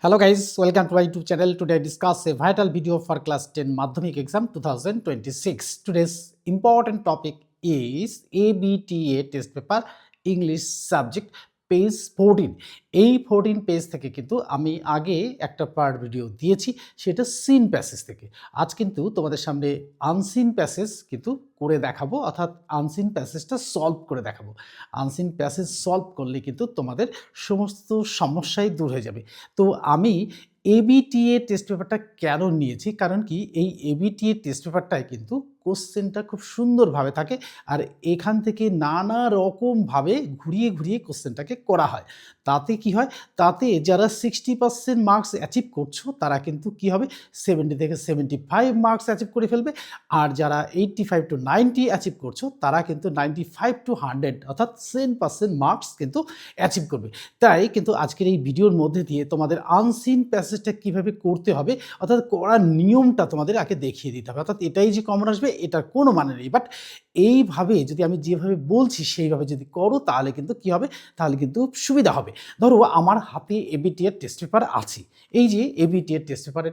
Hello guys, welcome to my YouTube channel. Today I discuss a vital video for class 10 Madhyamik exam 2026. Today's important topic is ABTA test paper English subject page 14। এই 14 page থেকে কিন্তু আমি আগে একটা part video দিয়েছি, সেটা seen passage থেকে। আজ কিন্তু তোমাদের সামনে আনসিন প্যাসেজ কিন্তু করে দেখাবো, অর্থাৎ আনসিন প্যাসেজটা সলভ করে দেখাবো। আনসিন প্যাসেজ সলভ করলে কিন্তু তোমাদের সমস্ত সমস্যাই দূর হয়ে যাবে। তো আমি এবিটিএ টেস্ট পেপারটা কেন নিয়েছি, কারণ কি এই এবিটিএ টেস্ট পেপারটায় কিন্তু কোশ্চেনটা খুব সুন্দরভাবে থাকে, আর এখান থেকে নানা রকমভাবে ঘুরিয়ে ঘুরিয়ে কোশ্চেনটাকে করা হয়। তাতে কি হয়, তাতে যারা 60% মার্কস অ্যাচিভ করছো তারা কিন্তু কি হবে 70 থেকে 75 মার্কস অ্যাচিভ করে ফেলবে, আর যারা 85 to 90 অ্যাচিভ করছো তারা কিন্তু 95 to 100 অর্থাৎ 10% মার্কস কিন্তু অ্যাচিভ করবে। তাই কিন্তু আজকের এই ভিডিওর মধ্যে দিয়ে তোমাদের আনসিন প্যাসেজটা কীভাবে করতে হবে, অর্থাৎ করার নিয়মটা তোমাদের আগে দেখিয়ে দিতে হবে। অর্থাৎ এটাই যে কমন আসবে এটার কোনো মানে নেই, বাট এইভাবে যদি আমি যেভাবে বলছি সেইভাবে যদি করো তাহলে কিন্তু কি হবে, তাহলে কিন্তু সুবিধা হবে। ধরো আমার হাতে এবিটিএর টেস্ট পেপার আছে, এই যে এবিটিএর টেস্ট পেপার,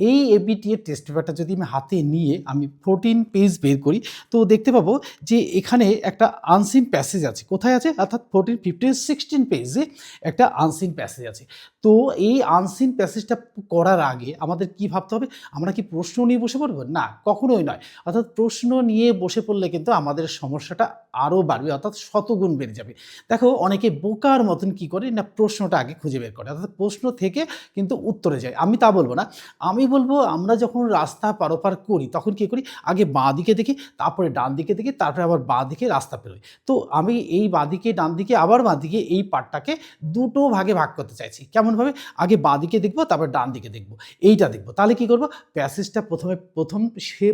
এই এবিটিএর টেস্ট পেপারটা যদি আমি হাতে নিয়ে আমি 14 পেজ বের করি, তো দেখতে পাবো যে এখানে একটা আনসিন প্যাসেজ আছে। কোথায় আছে, অর্থাৎ 14, 15, 16 পেজে একটা আনসিন প্যাসেজ আছে। তো এই আনসিন প্যাসেজটা করার আগে আমাদের কি ভাবতে হবে, আমরা কি প্রশ্ন নিয়ে বসে পড়বো? না, কখনোই নয়। অর্থাৎ প্রশ্ন নিয়ে বসে পড়লে কিন্তু আমাদের সমস্যাটা আরও বাড়বে, অর্থাৎ শতগুণ বেড়ে যাবে। দেখো অনেকে বোকার মতন কি করে না, প্রশ্নটা আগে খুঁজে বের করে, অর্থাৎ প্রশ্ন থেকে কিন্তু উত্তরে যায়। আমি তা বলবো না, আমি বলবো আমরা যখন রাস্তা পারাপার করি তখন কি করি, আগে বাঁ দিকে দেখি, তারপরে ডান দিকে দেখি, তারপরে আবার বাঁ দিকে রাস্তা পেরোই। তো আমি এই বাঁ দিকে ডান দিকে আবার বাঁ দিকে এই পার্টটাকে দুটো ভাগে ভাগ করতে চাইছি। কেমনভাবে, আগে বাঁ দিকে দেখবো, তারপর ডান দিকে দেখবো, এইটা দেখবো। তাহলে কি করবো, প্যাসেজটা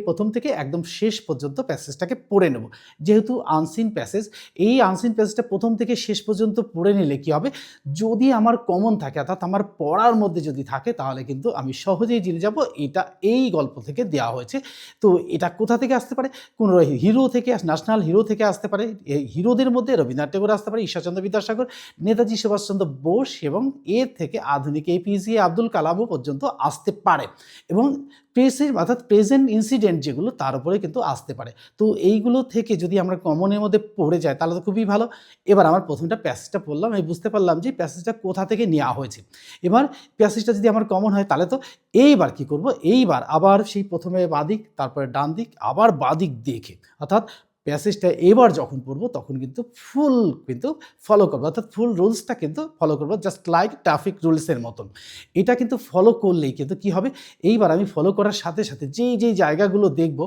প্রথম থেকে একদম শেষ পর্যন্ত প্যাসেজটাকে পড়ে নেব। যেহেতু আনসিন প্যাসেজ, এই আনসিন প্যাসেজটা প্রথম থেকে শেষ পর্যন্ত পড়ে নিলে কি হবে, যদি আমার কমন থাকে অর্থাৎ আমার পড়ার মধ্যে যদি থাকে, তাহলে কিন্তু আমি সহজেই জেনে যাব এটা এই গল্প থেকে দেওয়া হয়েছে। তো এটা কোথা থেকে আসতে পারে, কোন হিরো থেকে, ন্যাশনাল হিরো থেকে আসতে পারে। এই হিরোদের মধ্যে রবীন্দ্রনাথ ঠাকুর আসতে পারে, ঈশ্বরচন্দ্র বিদ্যাসাগর, নেতাজি সুভাষচন্দ্র বোস, এবং এর থেকে আধুনিক এপিজে আব্দুল কালামও পর্যন্ত আসতে পারে, এবং অর্থাৎ প্রেজেন্ট ইনসিডেন্ট যেগুলো তার উপরে কিন্তু আসতে পারে। তো এইগুলো থেকে যদি আমরা কমনের মধ্যে পড়ে যাই তাহলে তো খুবই ভালো। এবার আমার প্রথমটা প্যাসেজটা পড়লাম, আমি বুঝতে পারলাম যে প্যাসেজটা কোথা থেকে নেওয়া হয়েছে। এবার প্যাসেজটা যদি আমার কমন হয় তাহলে তো এইবার কি করব, এইবার আবার সেই প্রথমে বাদিক, তারপরে ডান দিক, আবার বাদিক দেখে, অর্থাৎ প্যাসেজটা এবার যখন পড়বো তখন কিন্তু ফুল কিন্তু ফলো করবো, অর্থাৎ ফুল রুলসটা কিন্তু ফলো করবো, জাস্ট লাইক ট্রাফিক রুলসের মতন। এটা কিন্তু ফলো করলেই কিন্তু কি হবে, এইবার আমি ফলো করার সাথে সাথে যেই জায়গাগুলো দেখব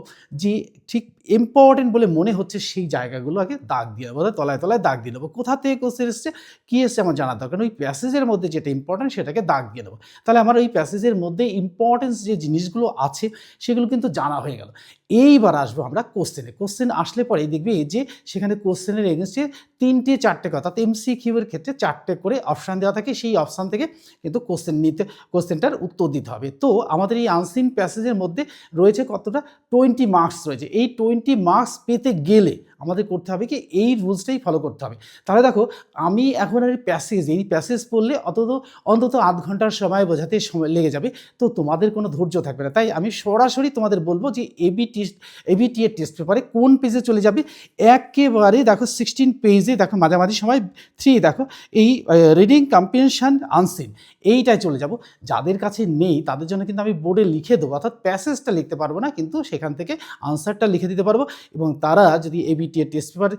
যে ঠিক ইম্পর্টেন্ট বলে মনে হচ্ছে সেই জায়গাগুলো আগে দাগ দিয়ে দেবো, তলায় তলায় দাগ দিয়ে দেবো। কোথা থেকে কোশ্চেন এসছে, কী এসছে আমার জানার দরকার, ওই প্যাসেজের মধ্যে যেটা ইম্পর্টেন্ট সেটাকে দাগ দিয়ে দেবো। তাহলে আমার ওই প্যাসেজের মধ্যে ইম্পর্টেন্স যে জিনিসগুলো আছে সেগুলো কিন্তু জানা হয়ে গেল। এইবার আসবো আমরা কোশ্চেনে। কোশ্চেন আসলে পরে দেখবি যে সেখানে কোশ্চেনের এগেনস্টে 3টে 4টে কথা, এমসিকিউ এর ক্ষেত্রে 4টে করে অপশান দেওয়া থাকে, সেই অপশান থেকে কিন্তু কোশ্চেনটার উত্তর দিতে হবে। তো আমাদের এই আনসিন প্যাসেজের মধ্যে রয়েছে কতটা, 20 মার্কস রয়েছে। এই 20 মার্কস পেতে গেলে আমাদের করতে হবে কি, এই রুলসটাই ফলো করতে হবে। তাহলে দেখো আমি এখন এই প্যাসেজ পড়লে অন্তত আধ ঘন্টার সময় বোঝাতে সময় লেগে যাবে, তো তোমাদের কোনো ধৈর্য থাকবে না। তাই আমি সরাসরি তোমাদের বলবো যে এবিটিএ টেস্ট পেপারে কোন পেজে চলে যাবে, একেবারে দেখো 16 পেজে দেখো মাঝামাঝি সময় 3 দেখো এই রিডিং কম্প্রিহেনশন আনসিন, এইটায় চলে যাব। যাদের কাছে নেই তাদের জন্য কিন্তু আমি বোর্ডে লিখে দেবো, অর্থাৎ প্যাসেজটা লিখতে পারবো না, কিন্তু সেখান থেকে আনসারটা লিখে দিতে পারবো, এবং তারা যদি এবিটিএ টেস্ট পেপার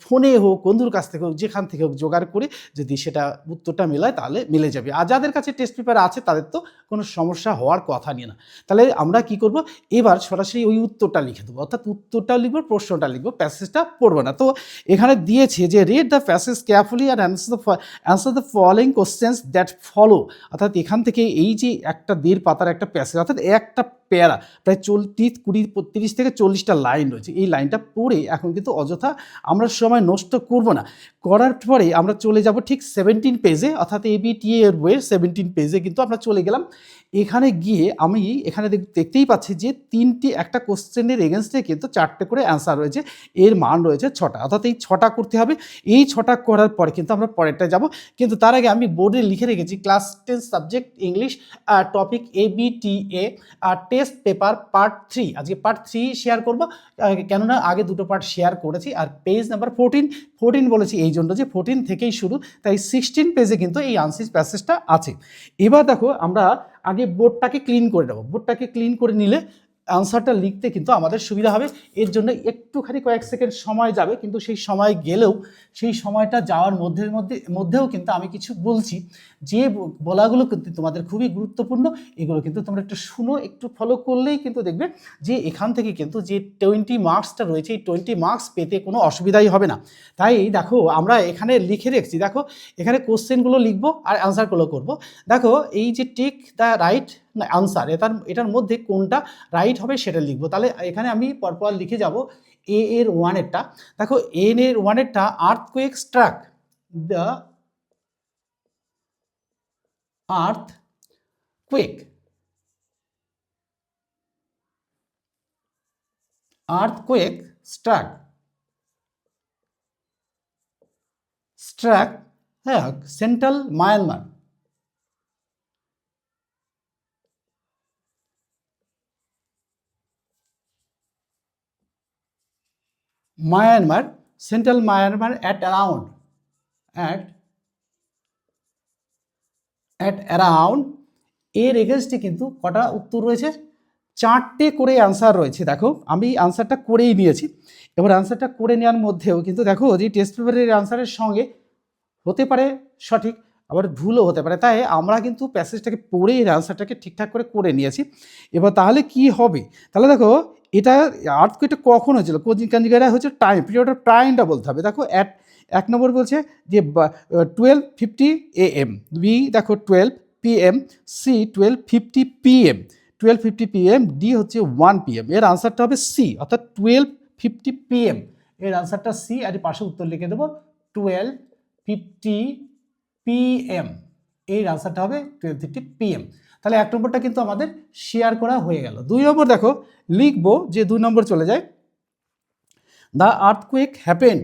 ফোনে হোক, বন্ধুর কাছ থেকে হোক, যেখান থেকে হোক জোগাড় করে যদি সেটা উত্তরটা মেলায় তাহলে মিলে যাবে। আর যাদের কাছে টেস্ট পেপার আছে তাদের তো কোনো সমস্যা হওয়ার কথা নিয়ে না। তাহলে আমরা কি করব, এবার সরাসরি ওই উত্তরটা লিখে দেবো, অর্থাৎ উত্তরটাও লিখবো, প্রশ্নটা লিখবো, প্যাসেজটা পড়বো না। তো এখানে দিয়েছে যে রিড দ্য প্যাসেজ কেয়ারফুলি আর answer the following questions that follow, অর্থাৎ এখান থেকে এই যে একটা 1.5 পাতার একটা প্যাসেজ, অর্থাৎ একটা প্যারা, প্রায় 30 থেকে 40টা লাইন রয়েছে। এই লাইনটা পড়ে এখন কিন্তু অযথা আমরা সময় নষ্ট করব না। করার পরে আমরা চলে যাব ঠিক 17 পেজে, অর্থাৎ ABTA এর বইয়ের 17 পেজে কিন্তু আমরা চলে গেলাম। এখানে গিয়ে আমি এখানে দেখতেই পাচ্ছি যে একটা কোশ্চেনের এগেনস্টে কিন্তু 4টে করে অ্যান্সার রয়েছে, এর মান রয়েছে 6টা, অর্থাৎ এই 6টা করতে হবে। এই 6টা করার পরে কিন্তু আমরা পরেরটা যাব। কিন্তু তার আগে আমি বোর্ডে লিখে রেখেছি class 10 subject English topic ABTA test paper part 3। আজকে পার্ট 3 শেয়ার করব, কেননা আগে দুটো পার্ট শেয়ার করেছি। আর পেজ নাম্বার 14 বলেছি এই জন্য যে 14 থেকেই শুরু, তাই 16 পেজে কিন্তু এই আনসার প্যাসেজটা আছে। এবার দেখো আমরা আগে বোর্ডটাকে ক্লিন করে নেব। বোর্ডটাকে ক্লিন করে নিলে আনসারটা লিখতে কিন্তু আমাদের সুবিধা হবে। এর জন্য একটুখানি কয়েক সেকেন্ড সময় যাবে, কিন্তু সেই সময় গেলেও সেই সময়টা যাওয়ার মধ্যেও কিন্তু আমি কিছু বলছি, যে বলাগুলো কিন্তু তোমাদের খুবই গুরুত্বপূর্ণ। এগুলো কিন্তু তোমরা একটু শুনো, একটু ফলো করলেই কিন্তু দেখবে যে এখান থেকে কিন্তু যে 20 মার্কসটা রয়েছে, এই 20 মার্কস পেতে কোনো অসুবিধাই হবে না। তাই দেখো আমরা এখানে লিখে রেখেছি, দেখো এখানে কোশ্চেনগুলো লিখবো আর অ্যান্সারগুলো করব। দেখো এই যে টেক দ্য রাইট আনসার, এটার মধ্যে কোনটা রাইট হবে সেটা লিখবো। তাহলে এখানে আমি পরপর লিখে যাব এ এর 1-এরটা। দেখো এন এর 1-এরটা earthquake struck the earthquake struck হ্যাঁ central Myanmar. Central Myanmar at around এর এগেনস্টে কিন্তু কটা উত্তর রয়েছে, 4টে করে অ্যান্সার রয়েছে। দেখো আমি আনসারটা করেই নিয়েছি। এবার আনসারটা করে নেওয়ার মধ্যেও কিন্তু দেখো যে টেস্ট পেপারের আনসারের সঙ্গে হতে পারে সঠিক, আবার ভুলও হতে পারে। তাই আমরা কিন্তু প্যাসেজটাকে পড়ে এর আনসারটাকে ঠিকঠাক করে নিয়েছি। এবার তাহলে কি হবে, তাহলে দেখো এটা আর্থকুয়েকটা কখন হয়েছিল, কোন জায়গায় হয়েছে, টাইম, পিরিয়ড অফ টাইমটা বলতে হবে। দেখো 1 নম্বর বলছে যে 12:50 AM, বি দেখো 12 PM, C 12:50 PM, 12:50 PM, D হচ্ছে 1 PM। এর আনসারটা হবে সি, অর্থাৎ 12:50 PM এর আনসারটা সি। আর পাশে উত্তর লিখে দেবো 12:50 PM, এর আনসারটা হবে 12:50 PM। তাহলে 1 নম্বরটা কিন্তু আমাদের শেয়ার করা হয়ে গেল। 2 নম্বর দেখো লিখবো, যে 2 নম্বর চলে যায়, দ্য আর্থকুয়েক হ্যাপেন্ড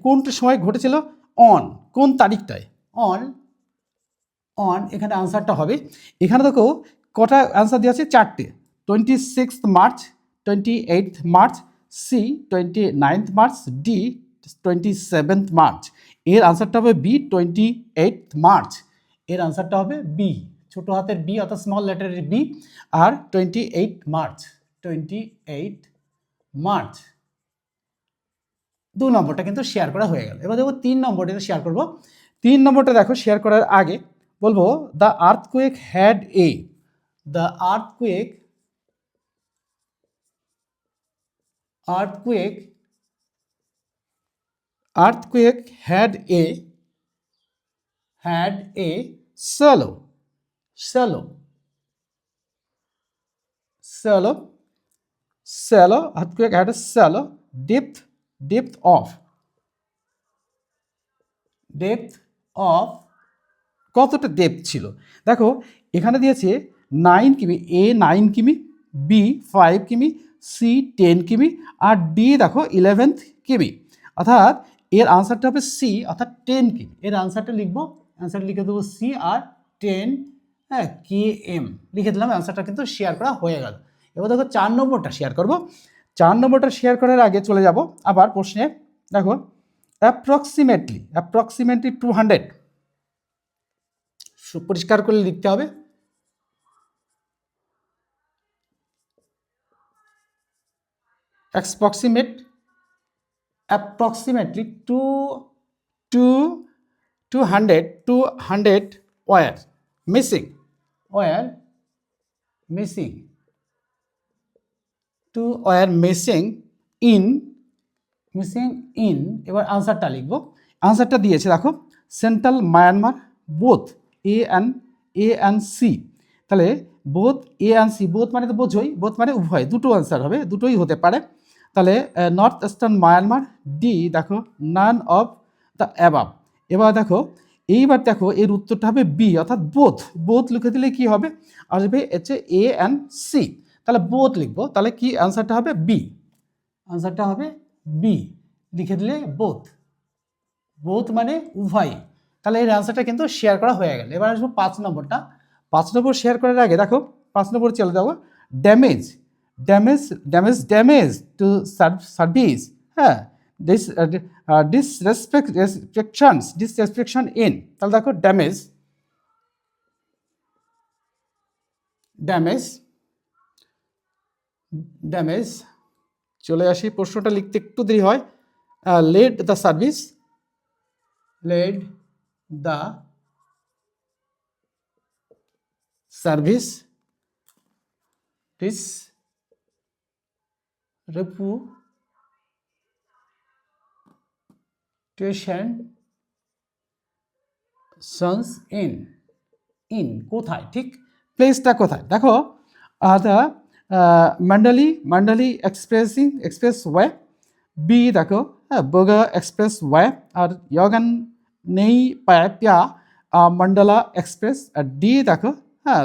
কোনটা সময় ঘটেছিল, কোন তারিখটায়, এখানে আনসারটা হবে। এখানে দেখো কটা আনসার দেওয়া আছে, 4টে, 26 March, 28 March, C 29 March, D 27 March. এর আনসারটা হবে বি 28 মার্চ। এর আনসারটা হবে বি, ছোট হাতের বি অর্থাৎ স্মল লেটারের বি, আর 28 মার্চ। 2 নম্বরটা কিন্তু শেয়ার করা হয়ে গেল। এবার দেখো 3 নম্বরটা শেয়ার করব। 3 নম্বরটা দেখো শেয়ার করার আগে বলবো the earthquake had a shallow earthquake had a shallow depth of কতটা ডেপথ ছিল। দেখো এখানে দিয়েছে 9 কিমি, এ 9 কিমি, বি 5 কিমি, সি 10 কিমি, আর ডি দেখো 11 কিমি। অর্থাৎ এর আনসারটা হবে সি, অর্থাৎ 10 কিমি। এর আনসারটা লিখবো, আনসারটা লিখে দেবো সি আর 10 KM লিখে দিলাম। আনসারটা কিন্তু শেয়ার করা হয়ে গেল। এবার দেখো 4 নম্বরটা শেয়ার করব। 4 নম্বরটা শেয়ার করার আগে চলে যাব আবার প্রশ্নে। দেখো অ্যাপ্রক্সিমেটলি 200, পরিষ্কার করে লিখতে হবে। approximately 200 were missing, 2 were missing ইন, মিসিং ইন। এবার আনসারটা লিখব। আনসারটা দিয়েছে দেখো, central Myanmar both A and C. তাহলে both A and C, both মানে তো বোঝোই, বোথ মানে উভয়, দুটো আনসার হবে, দুটোই হতে পারে। তাহলে নর্থ ইস্টার্ন মায়ানমার, ডি দেখো নান অফ দ্য অ্যাবাভ। এবার দেখো, এইবার দেখো এর উত্তরটা হবে বি, অর্থাৎ বোথ। বোথ লিখে দিলে কি হবে, আসবে হচ্ছে এ অ্যান্ড সি। তাহলে বোথ লিখবো, তাহলে কি আনসারটা হবে বি, আনসারটা হবে বি, লিখে দিলে বোথ, বোথ মানে উভয়। তাহলে এর আনসারটা কিন্তু শেয়ার করা হয়ে গেল। এবার আসবো 5 নম্বরটা। 5 নম্বর শেয়ার করার আগে দেখো 5 নম্বর চলে যাবো, damage damage damage damage to service, হ্যাঁ, ডিসরেসপেকশন ইন। তাহলে দেখো ড্যামেজ, ড্যামেজ ড্যামেজ চলে আসি, প্রশ্নটা লিখতে একটু দেরি হয়। Led the service, led the service this reputation sons in, in কোথায়, ঠিক প্লেসটা কোথায়। দেখো the Mandalay express way, B দেখো হ্যাঁ বোগা এক্সপ্রেস ওয়ে, আর ইয়গান নেই প্যা মন্ডলা এক্সপ্রেস, আর ডি দেখো হ্যাঁ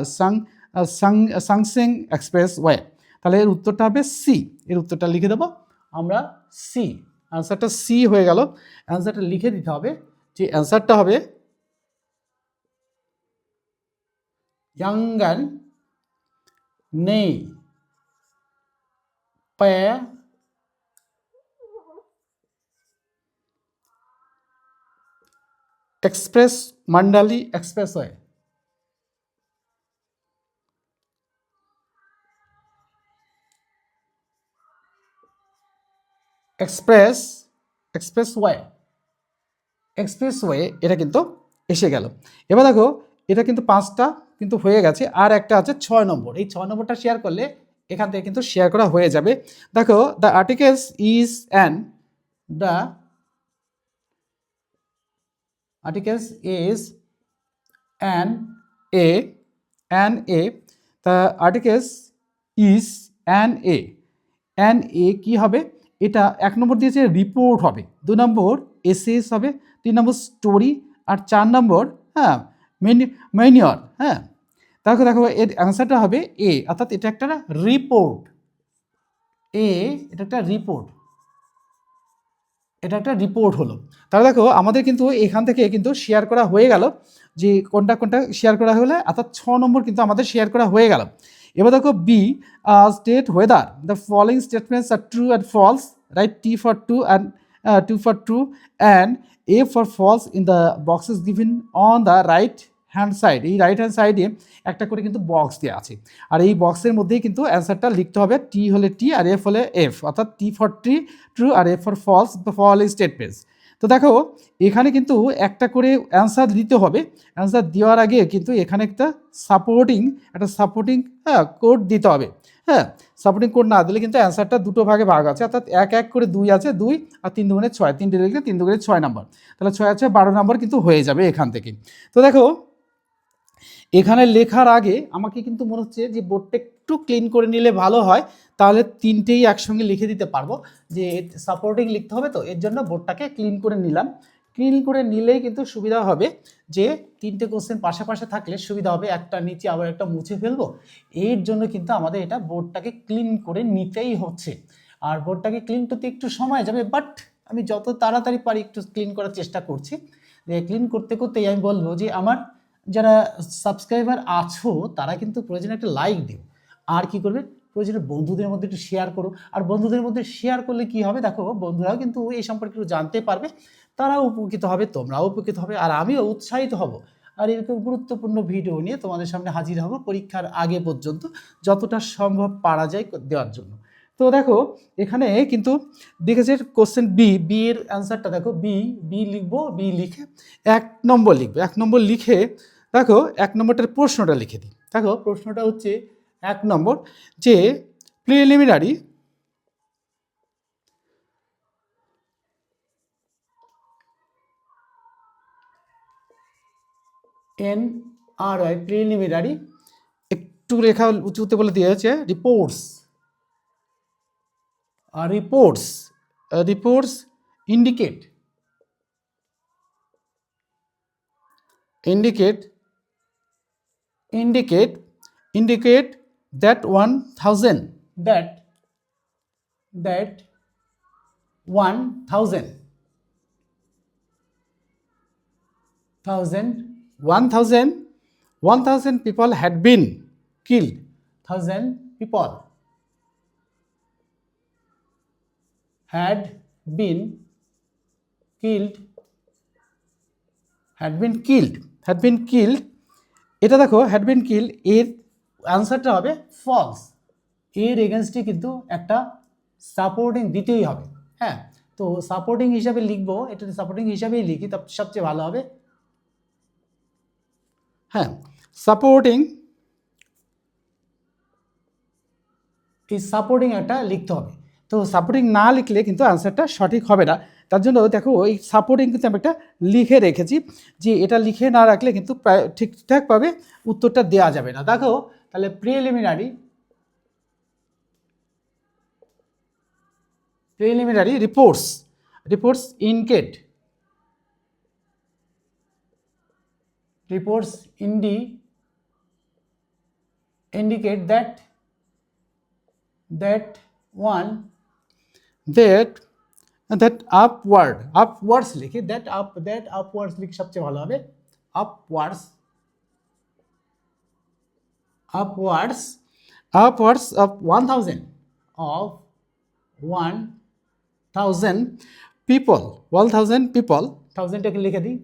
সাংসিং এক্সপ্রেস ওয়ে। তাহলে এর উত্তরটা হবে সি, এর উত্তরটা লিখে দেবো আমরা সি, অ্যান্সারটা সি হয়ে গেল। অ্যান্সারটা লিখে দিতে হবে, যে অ্যান্সারটা হবে ইয়াঙ্গান নেই প্যা এক্সপ্রেস মান্ডালি এক্সপ্রেসওয়ে। এক্সপ্রেসওয়ে এটা কিন্তু এসে গেল। এবার দেখো এটা কিন্তু 5টা কিন্তু হয়ে গেছে, আর একটা আছে 6 নম্বর। এই 6 নম্বরটা শেয়ার করলে এখান থেকে কিন্তু শেয়ার করা হয়ে যাবে। দেখো the articles is an, the articles is an a, the articles is an a কি হবে, এটা 1 নম্বর দিয়েছে রিপোর্ট হবে, 2 নম্বর এসএস হবে, 3 নম্বর স্টোরি, আর 4 নম্বর হ্যাঁ ম্যানিউর। হ্যাঁ, তাহলে দেখো এর অ্যান্সারটা হবে এ, অর্থাৎ এটা একটা রিপোর্ট, এ এটা একটা রিপোর্ট, এটা একটা রিপোর্ট হলো। তাহলে দেখো আমাদের কিন্তু এখান থেকে কিন্তু শেয়ার করা হয়ে গেল, যে কোনটা কোনটা শেয়ার করা হলে, অর্থাৎ 6 নম্বর কিন্তু আমাদের শেয়ার করা হয়ে গেল। এবার দেখো B, state whether the following statements are true and false, write T for true and and A for false in the boxes given on the right hand side. এই রাইট হ্যান্ড সাইডে একটা করে কিন্তু বক্স দেওয়া আছে, আর এই বক্সের মধ্যেই কিন্তু অ্যান্সারটা লিখতে হবে, টি হলে টি আর এফ হলে এফ, অর্থাৎ টি ফর ট্রু আর F for false, following statements. তো দেখো এখানে কিন্তু একটা করে অ্যান্সার দিতে হবে। অ্যান্সার দেওয়ার আগে কিন্তু এখানে একটা সাপোর্টিং হ্যাঁ কোড দিতে হবে। হ্যাঁ, সাপোর্টিং কোড না দিলে কিন্তু অ্যান্সারটা দুটো ভাগে ভাগ আছে, অর্থাৎ 1 করে 2 আছে, 2 আর 3 দুগুণে 6, 3 লিখলে 3 দুগুণে 6 নম্বর, তাহলে 6 আছে 12 নম্বর কিন্তু হয়ে যাবে এখান থেকে। তো দেখো এখানে লেখার আগে আমাকে কিন্তু মনে হচ্ছে যে বোর্ডটা একটু ক্লিন করে নিলে ভালো হয়, তাহলে 3টেই একসঙ্গে লিখে দিতে পারবো। যে সাপোর্টিং লিখতে হবে, তো এর জন্য বোর্ডটাকে ক্লিন করে নিলাম। ক্লিন করে নিলেই কিন্তু সুবিধা হবে, যে 3টে কোশ্চেন পাশে থাকলে সুবিধা হবে, একটা নিচে আবার একটা মুছে ফেলবো। এর জন্য কিন্তু আমাদের এটা বোর্ডটাকে ক্লিন করে নিতেই হচ্ছে। আর বোর্ডটাকে ক্লিন করতে একটু সময় যাবে, বাট আমি যত তাড়াতাড়ি পারি একটু ক্লিন করার চেষ্টা করছি। যে ক্লিন করতে করতেই আমি বলবো যে আমার যারা সাবস্ক্রাইবার আছো তারা কিন্তু প্রয়োজনে একটা লাইক দিও, আর কি করবে প্রয়োজনে বন্ধুদের মধ্যে একটু শেয়ার করো। আর বন্ধুদের মধ্যে শেয়ার করলে কি হবে, দেখো বন্ধুরাও কিন্তু এই সম্পর্কে একটু জানতে পারবে, তারাও উপকৃত হবে, তোমরাও উপকৃত হবে, আর আমিও উৎসাহিত হব। আর এরকম গুরুত্বপূর্ণ ভিডিও নিয়ে তোমাদের সামনে হাজির হব পরীক্ষার আগে পর্যন্ত, যতটা সম্ভব পারা যায় দেওয়ার জন্য। তো দেখো এখানে কিন্তু দেখেছে কোশ্চেন বি এর অ্যান্সারটা দেখো, বি লিখবো, বি লিখে 1 নম্বর লিখবো। 1 নম্বর লিখে দেখো 1 নম্বরটার প্রশ্নটা লিখে দিই। দেখো প্রশ্নটা হচ্ছে 1 নম্বর, যে প্রিলিমিনারি NRY প্রিলিমিনারি, একটু রেখা উঁচুতে বলে দিয়েছে reports, reports indicate that 1000 people had been killed. 1000 people had been killed. এটা দেখো had been killed, এর আনসারটা হবে ফলস। এর এগেনস্টে কিন্তু একটা সাপোর্টিং দিতেই হবে। হ্যাঁ, তো সাপোর্টিং হিসাবে লিখবো, এটা সাপোর্টিং হিসাবেই লিখি তা সবচেয়ে ভালো হবে। হ্যাঁ, সাপোর্টিং একটা লিখতে হবে। তো সাপোর্টিং না লিখলে কিন্তু আনসারটা সঠিক হবে না। তার জন্য দেখো এই সাপোর্টিং কিন্তু আমি একটা লিখে রেখেছি, যে এটা লিখে না রাখলে কিন্তু ঠিকঠাকভাবে উত্তরটা দেওয়া যাবে না। দেখো তাহলে preliminary reports indicate that upwards লিখি, that upwards লিখি সবচেয়ে ভালো হবে। upwards of 1000 people, 1000টাকে লিখে দিই,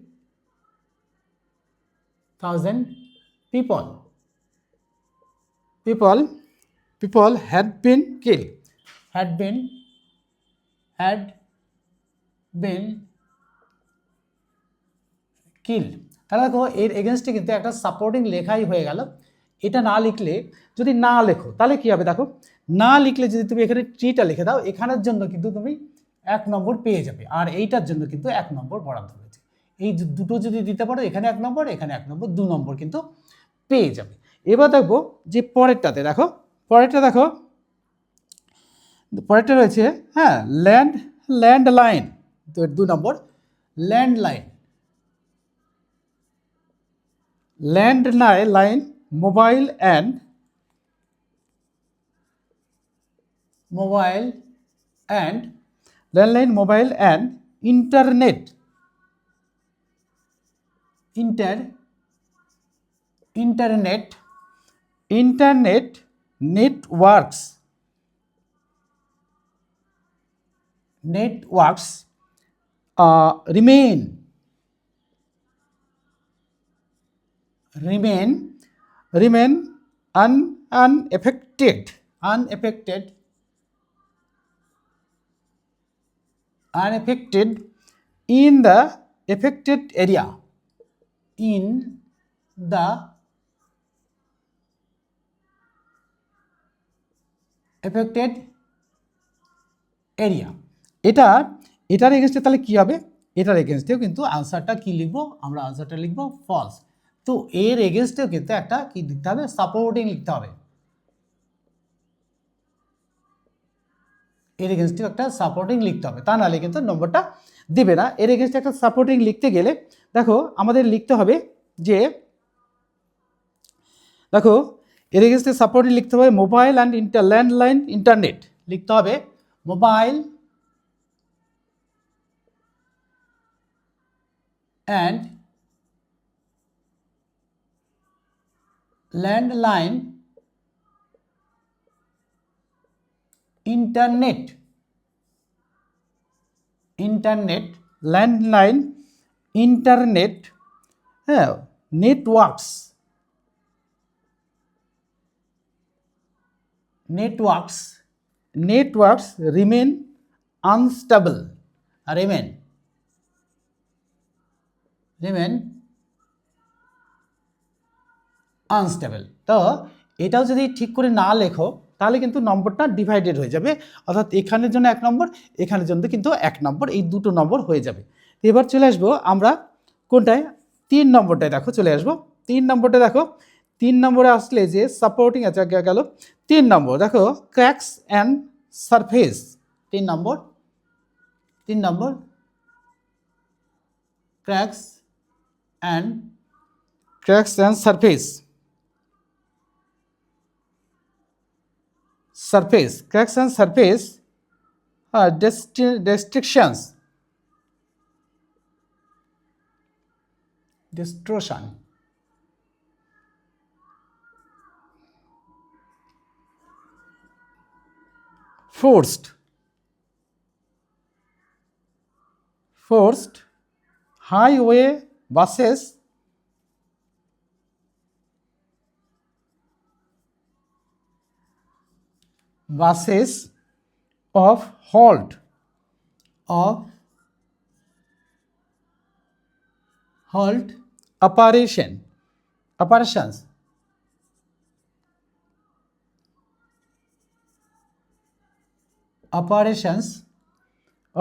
1000 people had been killed, তাহলে দেখো এর এগেনস্টে কিন্তু একটা সাপোর্টিং লেখাই হয়ে গেল। এটা না লিখলে, যদি না লেখো তাহলে কি হবে দেখো, না লিখলে যদি তুমি এখানে ট্রিটা লিখে দাও, এখানের জন্য কিন্তু তুমি 1 নম্বর পেয়ে যাবে, আর এইটার জন্য কিন্তু 1 নম্বর বরাদ্দ হয়েছে। এই দুটো যদি দিতে পারো, এখানে 1 নম্বর, এখানে 1 নম্বর, 2 নম্বর কিন্তু পেয়ে যাবে। এবার দেখবো যে পরেরটাতে দেখো, পরেরটা রয়েছে হ্যাঁ ল্যান্ডলাইন, তো 2 number landline, mobile and internet networks remain unaffected in the affected area, এটার এগেনস্টে তাহলে কি হবে, এটার এগেনস্টেও কিন্তু আনসারটা কি লিখবো আমরা, আনসারটা লিখবো ফলস। তো এর এগেনস্টেও কিন্তু একটা কি লিখতে হবে, সাপোর্টিং লিখতে হবে, এর এগেনস্টে একটা সাপোর্টিং লিখতে হবে, তা নাহলে কিন্তু নম্বরটা দিবে না। এর এগেনস্টে একটা সাপোর্টিং লিখতে গেলে দেখো আমাদের লিখতে হবে যে, দেখো এর এগেনস্টে সাপোর্টিং লিখতে হবে মোবাইল অ্যান্ড ল্যান্ডলাইন ইন্টারনেট, লিখতে হবে mobile and landline internet landline internet networks remain unstable, remain unstable. তো এটাও যদি ঠিক করে না লেখো তাহলে কিন্তু নম্বরটা ডিভাইডেড হয়ে যাবে, অর্থাৎ এখানের জন্য 1 নম্বর, এখানের জন্য কিন্তু 1 নম্বর, এই দুটো নম্বর হয়ে যাবে। এবার চলে আসবো আমরা কোনটায়, 3 নম্বরটায় দেখো চলে আসবো। 3 নম্বরটা দেখো, 3 নম্বরে আসলে যে সাপোর্টিং আছে গেল। 3 নম্বর দেখো cracks and surface. 3 number cracks and surface cracks and surface destruction forced highway buses of halt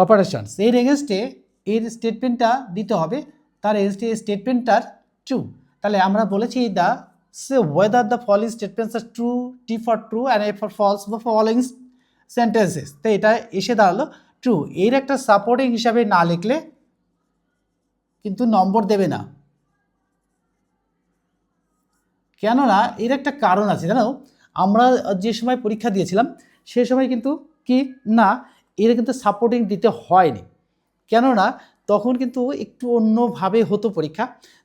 operations এর এগেনস্টে এর স্টেটমেন্টটা দিতে হবে, তার এগেনস্টে স্টেটমেন্টটার ট্রু। তাহলে আমরা বলেছি the whether the following statements are true, T for true and A for false, the following sentences। তো এটা এসে দাঁড়ালো ট্রু। এর একটা সাপোর্টিং হিসাবে না লিখলে কিন্তু নম্বর দেবে না, কেননা এর একটা কারণ আছে জানো। আমরা যে সময় পরীক্ষা দিয়েছিলাম সে সময় কিন্তু কি না, এর কিন্তু সাপোর্টিং দিতে হয়নি, কেননা তখন কিন্তু একটু অন্যভাবে হতো পরীক্ষা।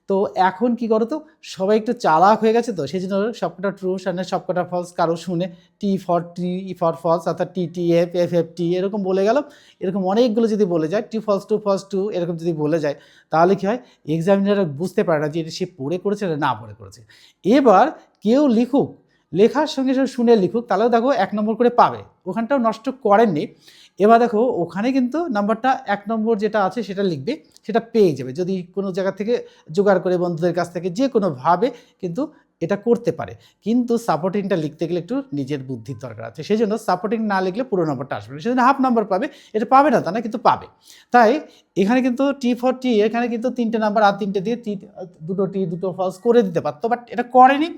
তো এখন কি করো তো, সবাই একটু চালাক হয়ে গেছে, তো সেই জন্য সবকটা ট্রু সামনে সবকটা ফলস, কারো শুনে T for tree, E for false, অর্থাৎ T T F F F T এরকম বলে গেল। এরকম অনেকগুলো যদি বলে যায়, টি ফলস টু এরকম যদি বলে যায়, তাহলে কী হয়, এক্সামিনার বুঝতে পারে না যে এটা সে পড়ে করেছে না পড়ে করেছে। এবার কেউ লিখুক, লেখার সঙ্গে সঙ্গে শুনে লিখুক, তাহলেও দেখো 1 নম্বর করে পাবে, ওখানটাও নষ্ট করেননি। এবার দেখো ওখানে কিন্তু নাম্বারটা 1 নম্বর যেটা আছে সেটা লিখবে, সেটা পেয়ে যাবে যদি কোনো জায়গা থেকে জোগাড় করে বন্ধুদের কাছ থেকে যে কোনোভাবে কিন্তু এটা করতে পারে। কিন্তু সাপোর্টিংটা লিখতে গেলে একটু নিজের বুদ্ধির দরকার আছে, সেই জন্য সাপোর্টিং না লিখলে পুরো নম্বরটা আসবে না, সেজন্য হাফ নাম্বার পাবে। এটা পাবে না তা না, কিন্তু পাবে। তাই এখানে কিন্তু টি ফর টি, এখানে কিন্তু 3টে নাম্বার আর 3টে দিয়ে দুটো টি দুটো ফলস করে দিতে পারতো, বাট এটা করেনি।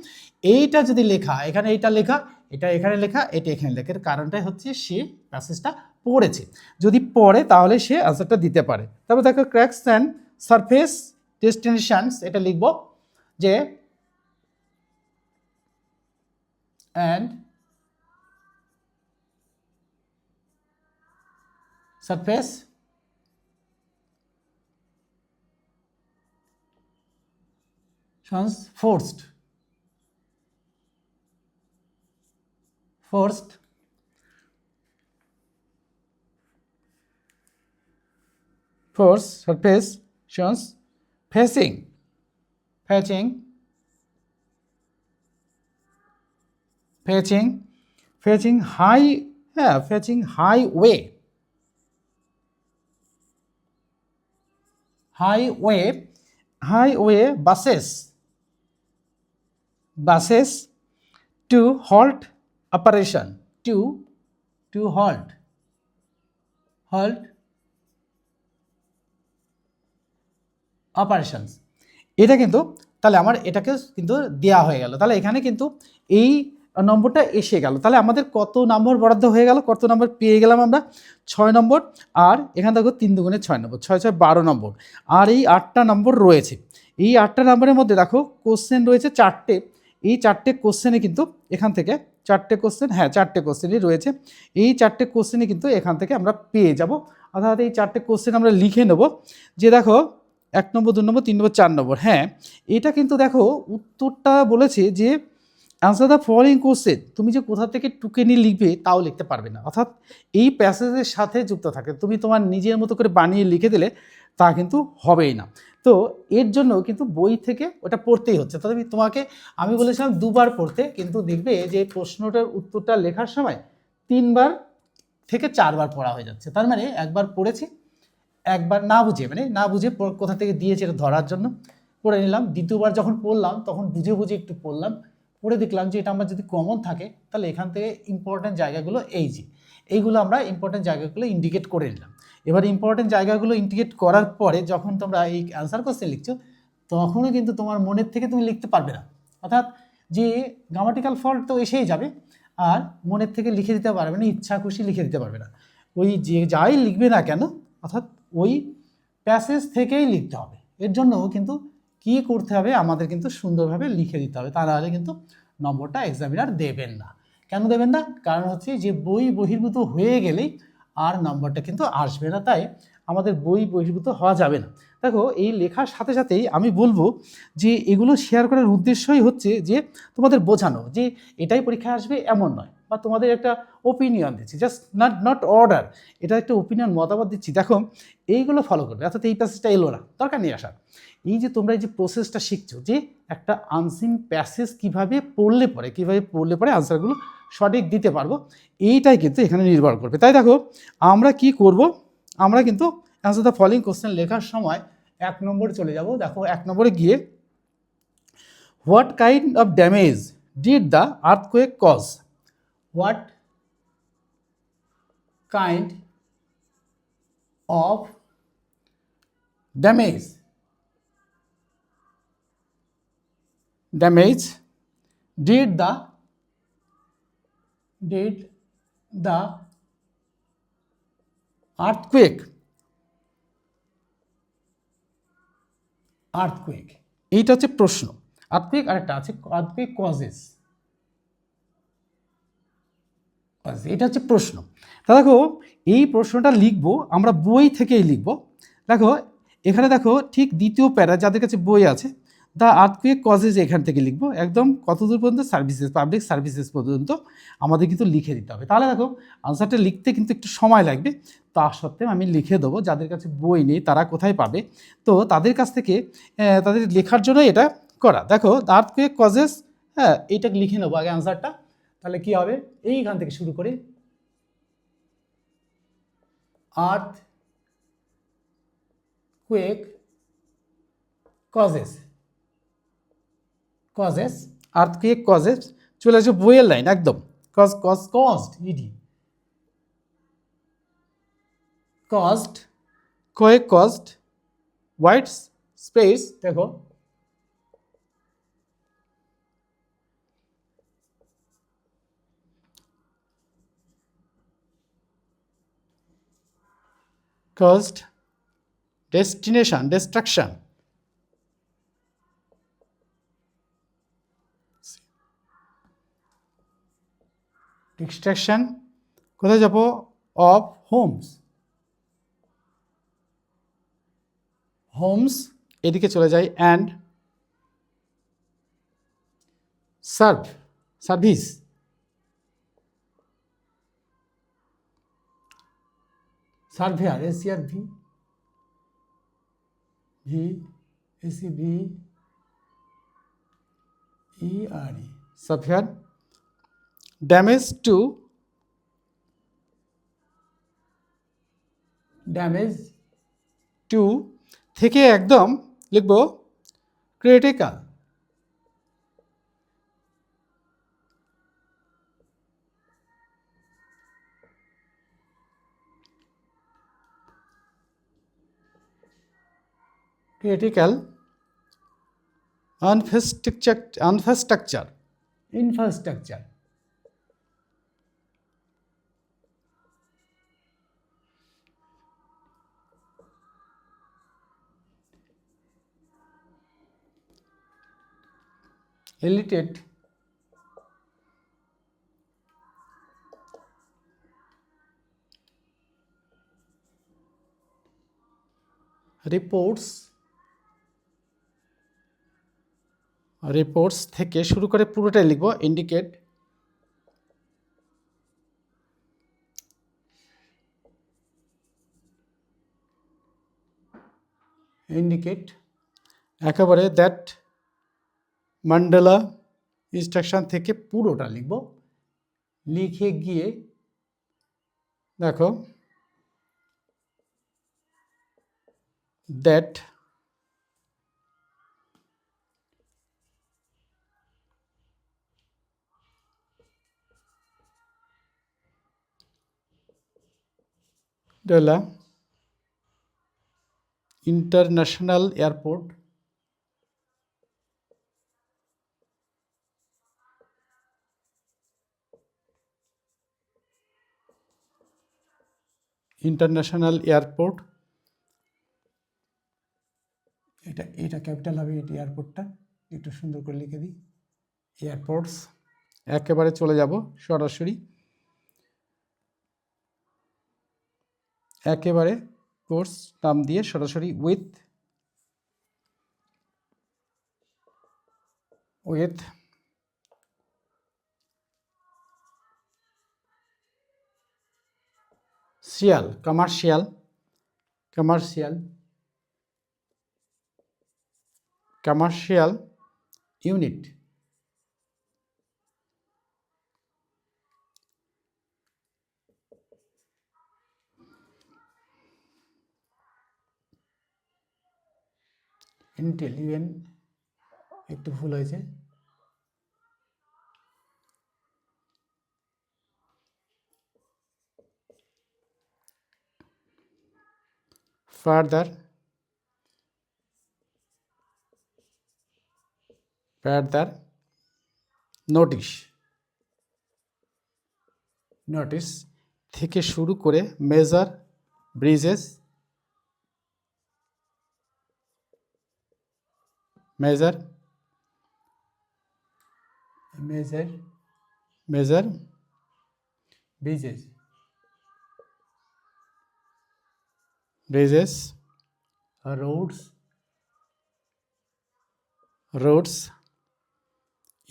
এইটা যদি লেখা, এখানে এইটা লেখা, এটা এখানে লেখা, এটা এখানে লেখার কারণটাই হচ্ছে সে প্যাসেজটা পড়েছে। যদি পড়ে তাহলে সে আনসারটা দিতে পারে। তারপর দেখো ক্র্যাকস অ্যান্ড সারফেস ডেস্টিনেশনস, এটা লিখব যে and surface forced surface facing highway buses to halt operation to halt operations। এটা কিন্তু তাহলে আমার এটাকে কিন্তু দেওয়া হয়ে গেল, তাহলে এখানে কিন্তু এই নম্বরটা এসে গেল। তাহলে আমাদের কত নম্বর বরাদ্দ হয়ে গেল, কত নম্বর পেয়ে গেলাম আমরা, 6 নম্বর। আর এখানে দেখো 3 দুগুণে 6 নম্বর, 6 6 12 নম্বর। আর এই 8টা নম্বর রয়েছে, এই 8টা নম্বরের মধ্যে দেখো কোশ্চেন রয়েছে 4টে। এই 4টে কোশ্চেনে কিন্তু এখান থেকে 4টে কোশ্চেন, হ্যাঁ 4টে কোশ্চেনই রয়েছে। এই 4টে কোশ্চেনে কিন্তু এখান থেকে আমরা পেয়ে যাব, অর্থাৎ এই 4টে কোশ্চেন আমরা লিখে নেব যে দেখো 1 নম্বর 2 নম্বর 3 নম্বর 4 নম্বর। হ্যাঁ এটা কিন্তু দেখো উত্তরটা বলেছে যে অ্যান্সার দ্য ফলোইং কোশ্চেন, তুমি যে কোথা থেকে টুকে নিয়ে লিখবে তাও লিখতে পারবে না, অর্থাৎ এই প্যাসেজের সাথে যুক্ত থাকে, তুমি তোমার নিজের মতো করে বানিয়ে লিখে দিলে তা কিন্তু হবেই না। তো এর জন্য কিন্তু বই থেকে ওটা পড়তেই হচ্ছে। তবে তোমাকে আমি বলেছিলাম 2বার পড়তে, কিন্তু দেখবে যে প্রশ্নটার উত্তরটা লেখার সময় 3বার থেকে 4বার পড়া হয়ে যাচ্ছে। তার মানে একবার পড়েছি, একবার না বুঝে কোথা থেকে দিয়েছে এটা ধরার জন্য পড়ে নিলাম, দ্বিতীয়বার যখন পড়লাম তখন বুঝে একটু পড়লাম, পড়ে দেখলাম যে এটা আমার যদি কমন থাকে তাহলে এখান থেকে ইম্পর্টেন্ট জায়গাগুলো এইগুলো আমরা ইম্পর্টেন্ট জায়গাগুলো ইন্ডিকেট করে নিলাম। এবার ইম্পর্টেন্ট জায়গাগুলো ইন্ডিকেট করার পরে যখন তোমরা এই অ্যান্সার কোশ্চেন লিখছো তখনও কিন্তু তোমার মনের থেকে তুমি লিখতে পারবে না। অর্থাৎ যে গ্রামাটিক্যাল ফল্ট তো এসেই যাবে, আর মনের থেকে লিখে দিতে পারবে না, ইচ্ছা খুশি লিখে দিতে পারবে না। ওই যে যাই লিখবে না কেন, অর্থাৎ ওই প্যাসেজ থেকেই লিখতে হবে। এর জন্য কিন্তু কি করতে হবে, আমাদের কিন্তু সুন্দরভাবে লিখে দিতে হবে, তা নাহলে কিন্তু নম্বরটা এক্সামিনার দেবেন না। কেন দেবেন না? কারণ হচ্ছে যে বই বহির্ভূত হয়ে গেলেই আর নম্বরটা কিন্তু আসবে না, তাই আমাদের বই বহির্ভূত হওয়া যাবে না। দেখো, এই লেখার সাথে সাথেই আমি বলবো যে এগুলো শেয়ার করার উদ্দেশ্যই হচ্ছে যে তোমাদের বোঝানো যে এটাই পরীক্ষায় আসবে এমন নয়, বা তোমাদের একটা ওপিনিয়ন দিচ্ছি, জাস্ট নট অর্ডার, এটা একটা ওপিনিয়ন, মতামত দিচ্ছি। দেখো, এইগুলো ফলো করবে, অর্থাৎ এই প্যাসেজটা এলো না, দরকার নেই আসার। এই যে তোমরা এই যে প্রসেসটা শিখছো, যে একটা আনসিন প্যাসেজ কীভাবে পড়লে পরে আনসারগুলো সঠিক দিতে পারবো, এইটাই কিন্তু এখানে নির্ভর করবে। তাই দেখো, আমরা কি করব, আমরা কিন্তু অ্যান্সার দ্য ফলোইং কোশ্চেন লেখার সময় 1 নম্বরে চলে যাব। দেখো, 1 নম্বরে গিয়ে what kind of damage did the earthquake cause? What kind of damage did the earthquake এইটা হচ্ছে প্রশ্ন। আর্থকুয়েক আরেকটা আছে, আর্থকুয়েক কজেস, এটা হচ্ছে প্রশ্ন। তা দেখো, এই প্রশ্নটা লিখবো আমরা বই থেকেই লিখবো। দেখো, এখানে দেখো ঠিক দ্বিতীয় প্যারা, যাদের কাছে বই আছে, দ্য আর্থকুয়েক কজেস এখান থেকে লিখবো, একদম কতদূর পর্যন্ত, সার্ভিসেস, পাবলিক সার্ভিসেস পর্যন্ত আমাদের কিন্তু লিখে দিতে হবে। তাহলে দেখো, আনসারটা লিখতে কিন্তু একটু সময় লাগবে, তা সত্ত্বেও আমি লিখে দেবো। যাদের কাছে বই নেই তারা কোথায় পাবে, তো তাদের কাছ থেকে তাদের লেখার জন্য এটা করা। দেখো, দ্য আর্থকুয়েক কজেস, হ্যাঁ, এইটা লিখে নেবো আগে আনসারটা। তাহলে কি হবে, এইখান থেকে শুরু করে আর্থকুয়েক কজেস, আর্থকুয়েক কজেস, চলে আসবে বইয়ের লাইন একদম, caused, E D, caused, white space, দেখো caused destruction, কোথায় যাব, অফ হোমস, এদিকে চলে যাই, and service, surveyor, ACR V AC V ERE, surveyor, damage to থেকে একদম লিখব ক্রিটিক্যাল, infrastructure, related রিপোর্টস থেকে শুরু করে পুরোটাই লিখব, ইন্ডিকেট একেবারে দ্যাট মান্ডালা ইনস্ট্রাকশন থেকে পুরোটা লিখব, লিখে গিয়ে দেখো that Dalla International Airport international airport, এটা ক্যাপিটাল হবে, এটা এয়ারপোর্টটা একটু সুন্দর করে লিখে দিই, এয়ারপোর্টস। একেবারে চলে যাব সরাসরি, একেবারে কোর্স নাম দিয়ে সরাসরি উইথ শিয়াল, কমার্শিয়াল ইউনিট, ইন্টেল, ইউএন একটু ভুল হয়েছে, ফার্দার নোটিশ থেকে শুরু করে major Bridges, major Bridges, roads,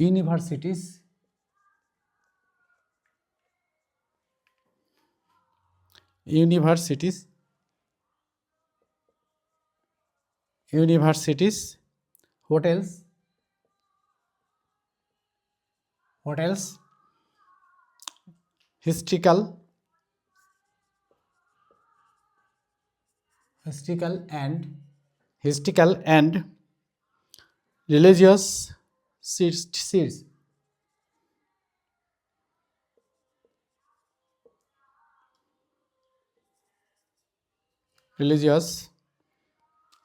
universities, hotels, historical and religious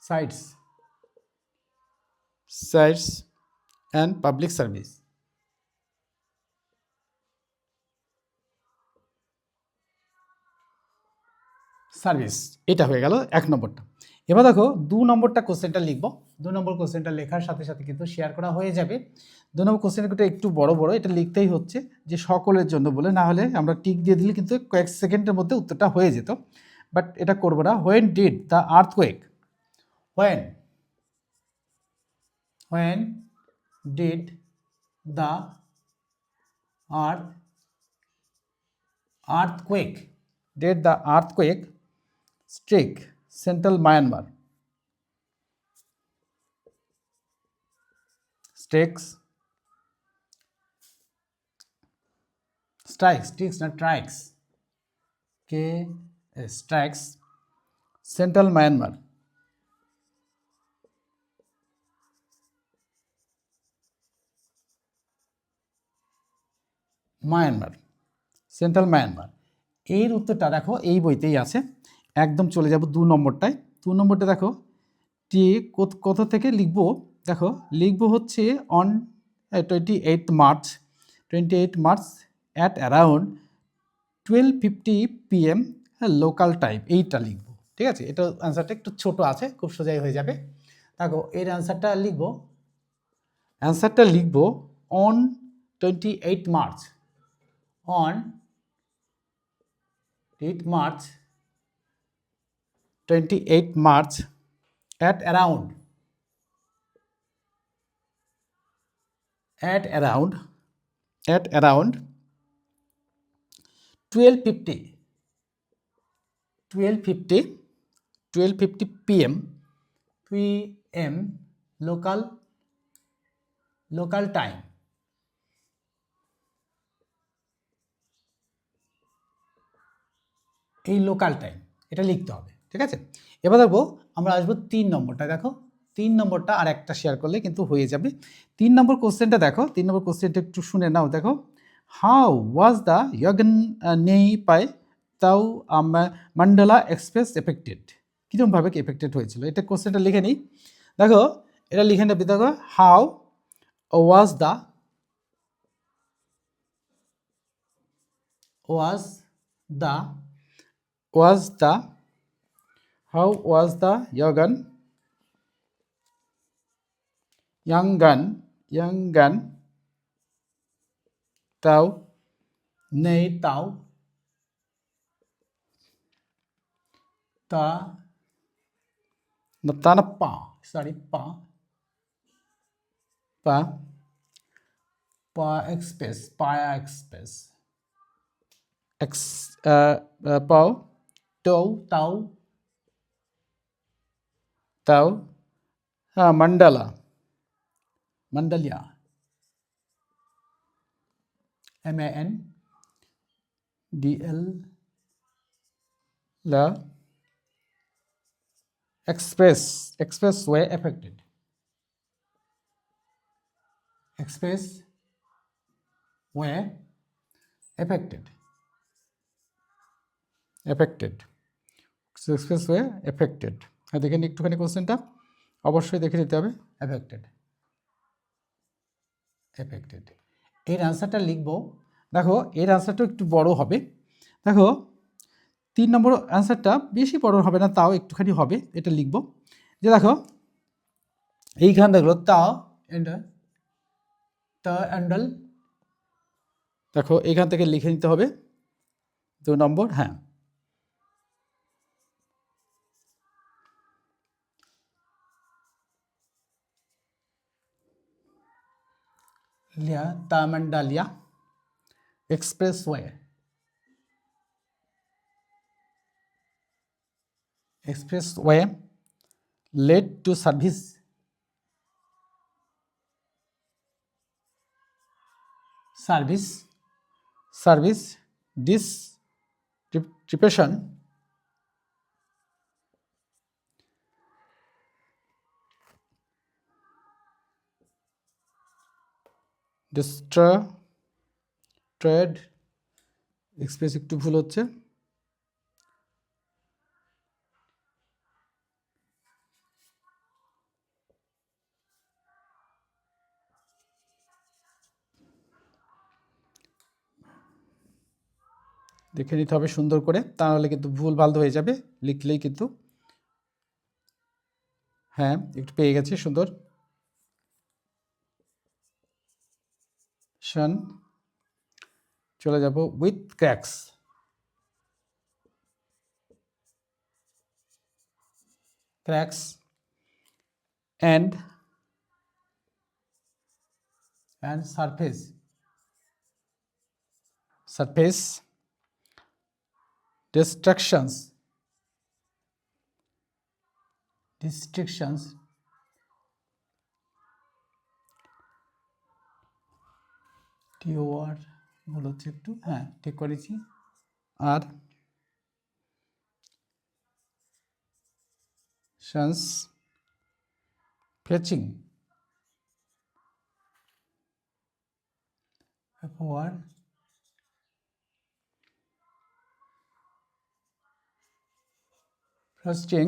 sites, and public service. Service, এটা হয়ে গেল 1 নম্বরটা। এবার দেখো 2 নম্বরটা কোশ্চেনটা লিখব। 2 নম্বর কোশ্চেনটা লেখার সাথে সাথে কিন্তু শেয়ার করা হয়ে যাবে। 2 নম্বর কোশ্চেনটা একটু বড় এটা লিখতেই হচ্ছে যে সকলের জন্য বলে, না হলে আমরা টিক দিয়ে দিলে কিন্তু কয়েক সেকেন্ডের মধ্যে উত্তরটা হয়ে যেত, বাট এটা করব না। When did the earthquake strike central Myanmar? Strikes central Myanmar. Central Myanmar. এর উত্তরটা দেখো এই বইতেই আছে, একদম চলে যাব 2 নম্বরটায়। 2 নম্বরটা দেখো টি কোথা থেকে লিখবো, দেখো লিখবো হচ্ছে on 28 March at around 12:50 PM local time, এইটা লিখবো। ঠিক আছে, এটা অ্যান্সারটা একটু ছোট আছে, খুব সোজাই হয়ে যাবে। দেখো এর অ্যান্সারটা লিখবো on 28 March at around 12:50 PM local time. এই লোকাল টাইম এটা লিখতে হবে। ঠিক আছে, এবার দেখো আমরা আসবো 3 নম্বরটা। দেখো 3 নম্বরটা আর একটা শেয়ার করলে কিন্তু হয়ে যাবে। 3 নম্বর কোশ্চেনটা দেখো, 3 নম্বর কোশ্চেনটা একটু শুনে নাও। দেখো হাউ ওয়াজ দ্য ইয়গন নেই পাই তাও মান্ডালা এক্সপ্রেস এফেক্টেড, কীরকমভাবে এফেক্টেড হয়েছিল, এটা কোশ্চেনটা লিখে নিই। দেখো এটা লিখে নেবে, দেখো how was the was the how was the young gun tao nay tao ta na pa sorry pa express x pao tau mandalia MANDL la expressway affected expressway affected আর দেখেন একটুখানি কোশ্চেনটা অবশ্যই দেখে নিতে হবে affected এর আনসারটা লিখবো দেখো এর আনসারটা একটু বড় হবে দেখো 3 নম্বর আনসারটা বেশি বড় হবে না তাও একটুখানি হবে এটা লিখবো যে দেখো এইখান দেখো তা অ্যান্ডল দেখো এখান থেকে লিখে নিতে হবে 2 নম্বর হ্যাঁ लिया तामंडालिया expressway led to service distribution trade express একটু ভুল হচ্ছে দেখে নিতে হবে সুন্দর করে তাহলে কিন্তু ভুল ভাল হয়ে যাবে লিখলেই কিন্তু হ্যাঁ একটু পেয়ে গেছি সুন্দর চলে যাব with cracks and surface distractions টিওয়ার ভুল হচ্ছে একটু হ্যাঁ ঠিক করেছি আর শান্স ফেচিং ফর ফার্স্টিং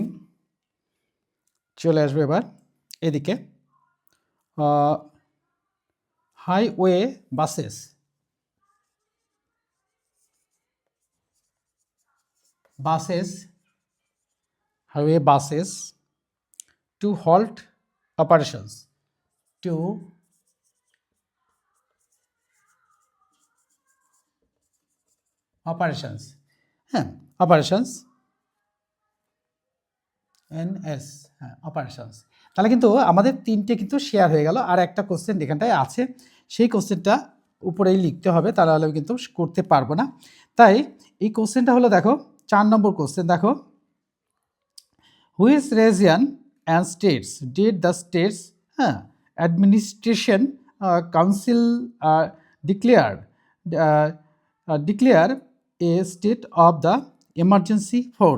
চলে আসবে এবার এদিকে highway buses to halt operations হ্যাঁ operations NS হ্যাঁ operations তাহলে কিন্তু আমাদের 3টে কিন্তু শেয়ার হয়ে গেল আর একটা কোশ্চেন এখানটায় আছে সেই কোশ্চেনটা উপরেই লিখতে হবে তাহলে কিন্তু করতে পারবো না তাই এই কোশ্চেনটা হলো দেখো 4 নম্বর কোশ্চেন দেখো which region and states did the states administration council declare a state of the emergency for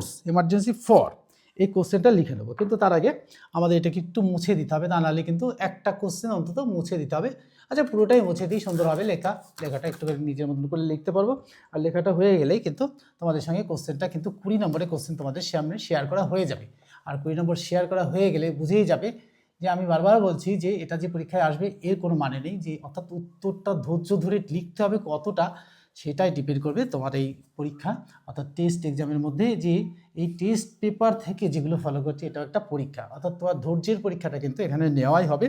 এই কোশ্চেনটা লিখে নেবো কিন্তু তার আগে আমাদের এটাকে একটু মুছে দিতে হবে তা নাহলে কিন্তু একটা কোশ্চেন অন্তত মুছে দিতে হবে আচ্ছা পুরোটাই মুছে দিই সুন্দরভাবে লেখাটা একটু নিজের মতন করে লিখতে পারবো আর লেখাটা হয়ে গেলেই কিন্তু তোমাদের সঙ্গে কোশ্চেনটা কিন্তু 20 নম্বরের কোশ্চেন তোমাদের সামনে শেয়ার করা হয়ে যাবে আর 20 নম্বর শেয়ার করা হয়ে গেলে বুঝেই যাবে যে আমি বারবার বলছি যে এটা যে পরীক্ষায় আসবে এর কোনো মানে নেই যে অর্থাৎ উত্তরটা ধৈর্য ধরে লিখতে হবে কতটা সেটাই ডিপেন্ড করবে তোমার এই পরীক্ষা অর্থাৎ টেস্ট এক্সামের মধ্যে, যে এই টেস্ট পেপার থেকে যেগুলো ফলো করছে এটা একটা পরীক্ষা, অর্থাৎ তোমার ধৈর্যের পরীক্ষাটা কিন্তু এখানে নেওয়াই হবে।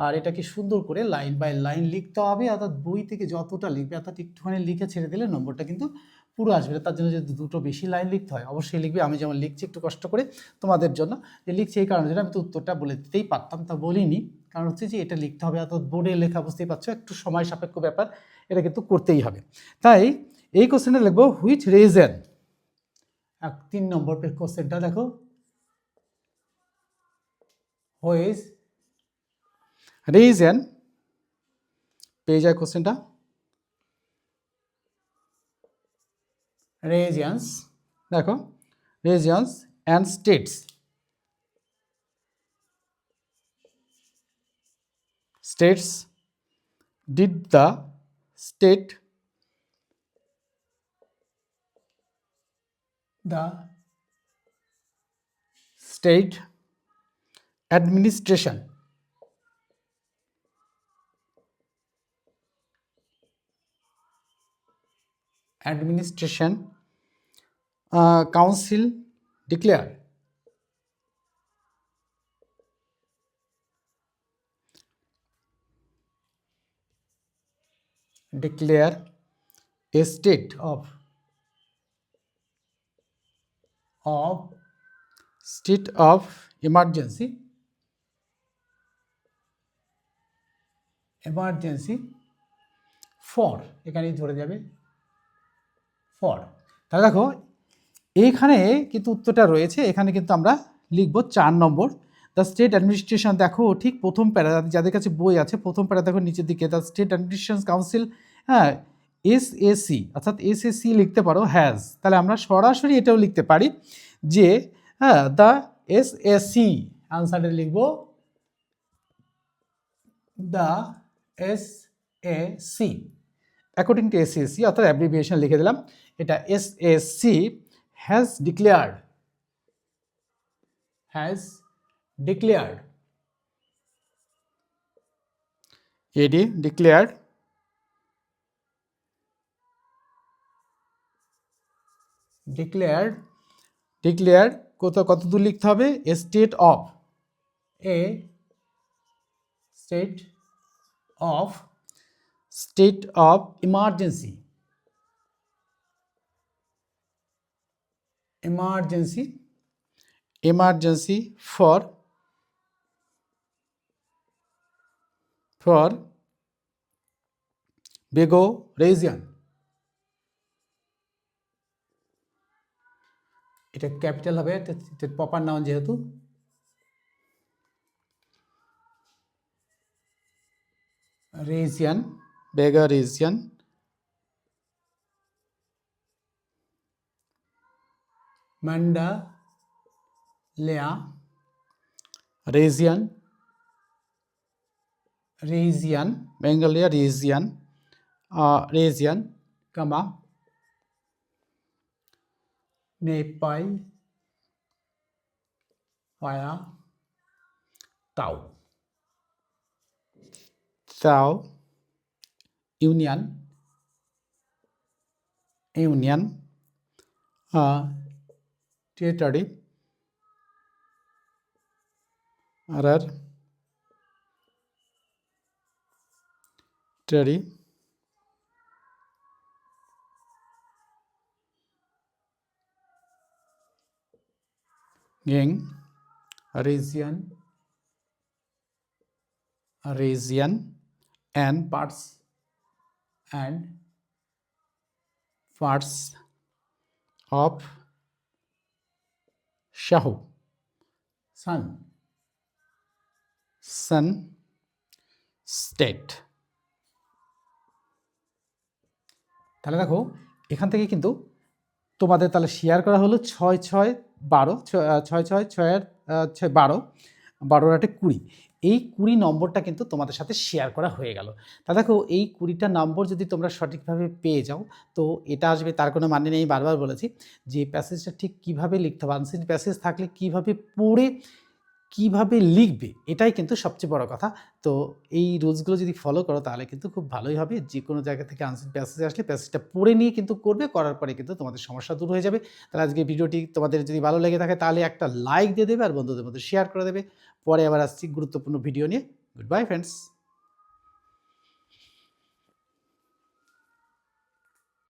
আর এটাকে সুন্দর করে লাইন বাই লাইন লিখতে হবে, অর্থাৎ বই থেকে যতটা লিখবে, অর্থাৎ একটুখানি লিখে ছেড়ে দিলে নম্বরটা কিন্তু পুরো আসবে না। তার জন্য যদি দুটো বেশি লাইন লিখতে হয় অবশ্যই লিখবে। আমি যেমন লিখছি একটু কষ্ট করে তোমাদের জন্য, যে লিখছি এই কারণে, আমি তো উত্তরটা বলে দিতেই পারতাম, তা বলিনি, কারণ হচ্ছে যে এটা লিখতে হবে, অর্থাৎ বোর্ডে লেখা, বুঝতেই পারছো একটু সময় সাপেক্ষ ব্যাপার, এটা কিন্তু করতেই হবে। তাই এই কোশ্চেনটা লিখবো হুইচ রিজন, 3 নম্বর কোশ্চেনটা দেখো, হুইচ রিজন, পেয়ে যায় কোশ্চেনটা, রিজিয়ন্স, দেখো regions and states, states did the state administration council declare a state of emergency for, এখানেই ধরে যাবে ফর। তাহলে দেখো এইখানে কিন্তু উত্তরটা রয়েছে, এখানে কিন্তু আমরা লিখবো 4 নম্বর, দ্য স্টেট অ্যাডমিনিস্ট্রেশন, দেখো ঠিক প্রথম প্যারা, যাদের কাছে বই আছে প্রথম প্যারা দেখো নিচের দিকে, দ্য স্টেট অ্যাডমিনিস্ট্রেশন কাউন্সিল, হ্যাঁ SAC, অর্থাৎ SAC লিখতে পারো হ্যাজ, তাহলে আমরা সরাসরি এটাও লিখতে পারি যে হ্যাঁ দ্য SAC, আনসারটা লিখবো the SAC according to SAC, অর্থাৎ অ্যাব্রিভিয়েশন লিখে দিলাম, এটা SAC has declared declared কত দূর লিখতে হবে, a state of emergency for Bego region, এটা ক্যাপিটাল হবে, এটা প্রপার নাউন যেহেতু, region, Bega region, Mandalaya region, Bengalia region, comma Nepal via Tau Union territory gang region and parts of Shahu Sun state। তাহলে দেখো এখান থেকে কিন্তু তোমাদের তাহলে শেয়ার করা হলো 6-6-12, 6-6-6-12, 12-20, এই 20 নম্বরটা কিন্তু তোমাদের সাথে শেয়ার করা হয়ে গেল। তা দেখো এই 20টা নম্বর যদি তোমরা সঠিকভাবে পেয়ে যাও তো এটা আসবে, তার কোনো মানে নেই, বারবার বলেছি যে প্যাসেজটা ঠিক কীভাবে লিখতে হবে, আনসিন প্যাসেজ থাকলে কীভাবে পড়ে কিভাবে লিখবে এটাই কিন্তু সবচেয়ে বড় কথা। তো এই রুলসগুলো যদি ফলো করো তাহলে কিন্তু খুব ভালোই হবে। যেকোনো জায়গা থেকে আনসার প্যাসেজ আসলে প্যাসেজটা পড়ে নিয়ে কিন্তু করবে, করার পরে কিন্তু তোমাদের সমস্যা দূর হয়ে যাবে। তাহলে আজকের ভিডিওটি তোমাদের যদি ভালো লেগে থাকে তাহলে একটা লাইক দিয়ে দেবে আর বন্ধুদের মধ্যে শেয়ার করে দেবে। পরে আবার আসছি গুরুত্বপূর্ণ ভিডিও নিয়ে। Good bye friends.